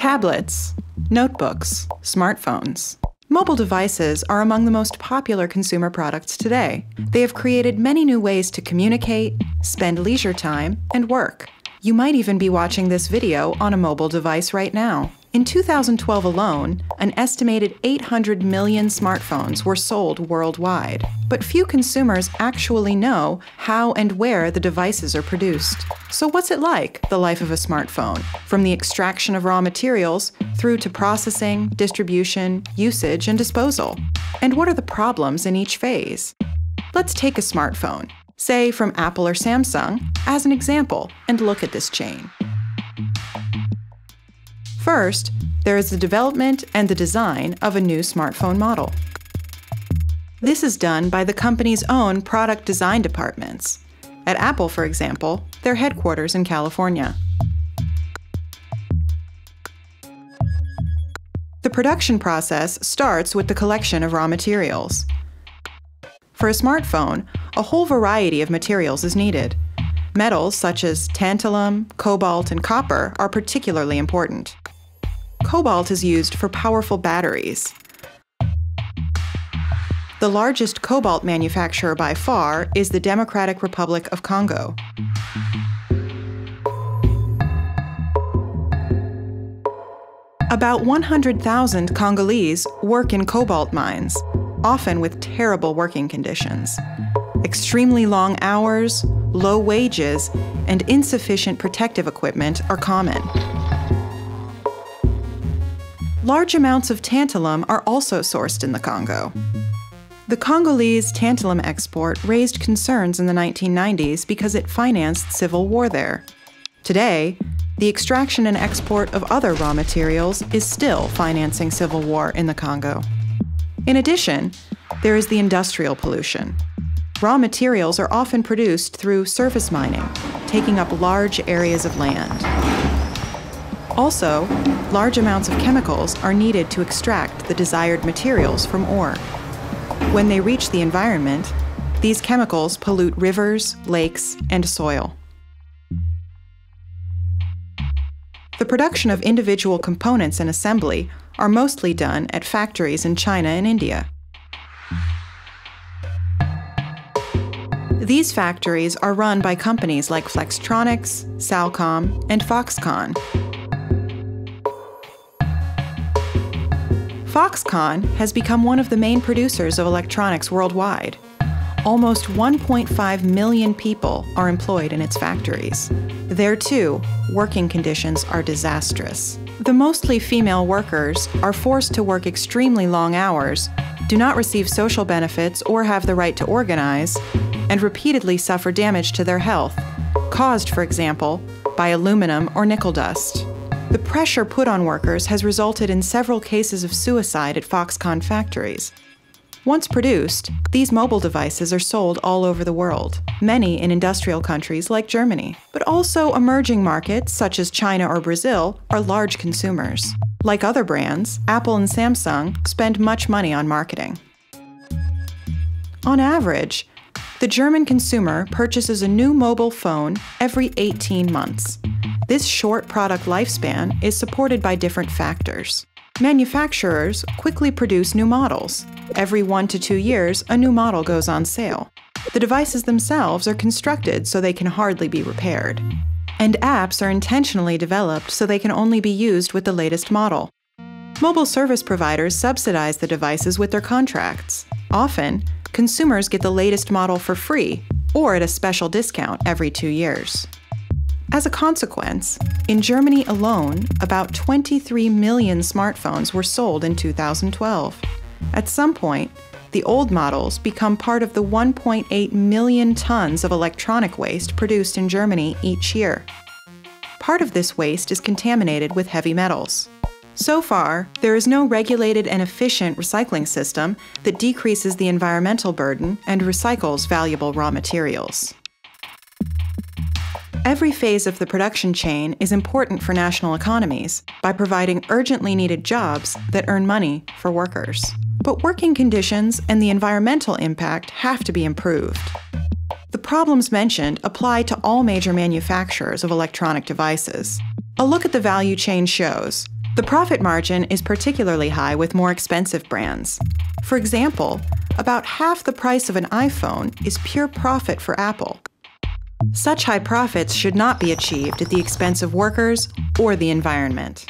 Tablets, notebooks, smartphones. Mobile devices are among the most popular consumer products today. They have created many new ways to communicate, spend leisure time, and work. You might even be watching this video on a mobile device right now. In 2012 alone, an estimated 800 million smartphones were sold worldwide. But few consumers actually know how and where the devices are produced. So what's it like, the life of a smartphone? From the extraction of raw materials through to processing, distribution, usage, and disposal. And what are the problems in each phase? Let's take a smartphone, say from Apple or Samsung, as an example, and look at this chain. First, there is the development and the design of a new smartphone model. This is done by the company's own product design departments. At Apple, for example, their headquarters in California. The production process starts with the collection of raw materials. For a smartphone, a whole variety of materials is needed. Metals such as tantalum, cobalt, and copper are particularly important. Cobalt is used for powerful batteries. The largest cobalt manufacturer by far is the Democratic Republic of Congo. About 100,000 Congolese work in cobalt mines, often with terrible working conditions. Extremely long hours, low wages, and insufficient protective equipment are common. Large amounts of tantalum are also sourced in the Congo. The Congolese tantalum export raised concerns in the 1990s because it financed civil war there. Today, the extraction and export of other raw materials is still financing civil war in the Congo. In addition, there is the industrial pollution. Raw materials are often produced through surface mining, taking up large areas of land. Also, large amounts of chemicals are needed to extract the desired materials from ore. When they reach the environment, these chemicals pollute rivers, lakes, and soil. The production of individual components and assembly are mostly done at factories in China and India. These factories are run by companies like Flextronics, Salcom, and Foxconn. Foxconn has become one of the main producers of electronics worldwide. Almost 1.5 million people are employed in its factories. There too, working conditions are disastrous. The mostly female workers are forced to work extremely long hours, do not receive social benefits or have the right to organize, and repeatedly suffer damage to their health, caused, for example, by aluminum or nickel dust. The pressure put on workers has resulted in several cases of suicide at Foxconn factories. Once produced, these mobile devices are sold all over the world, many in industrial countries like Germany. But also emerging markets such as China or Brazil are large consumers. Like other brands, Apple and Samsung spend much money on marketing. On average, the German consumer purchases a new mobile phone every 18 months. This short product lifespan is supported by different factors. Manufacturers quickly produce new models. Every 1 to 2 years, a new model goes on sale. The devices themselves are constructed so they can hardly be repaired. And apps are intentionally developed so they can only be used with the latest model. Mobile service providers subsidize the devices with their contracts. Often, consumers get the latest model for free or at a special discount every 2 years. As a consequence, in Germany alone, about 23 million smartphones were sold in 2012. At some point, the old models become part of the 1.8 million tons of electronic waste produced in Germany each year. Part of this waste is contaminated with heavy metals. So far, there is no regulated and efficient recycling system that decreases the environmental burden and recycles valuable raw materials. Every phase of the production chain is important for national economies by providing urgently needed jobs that earn money for workers. But working conditions and the environmental impact have to be improved. The problems mentioned apply to all major manufacturers of electronic devices. A look at the value chain shows The profit margin is particularly high with more expensive brands. For example, about half the price of an iPhone is pure profit for Apple. Such high profits should not be achieved at the expense of workers or the environment.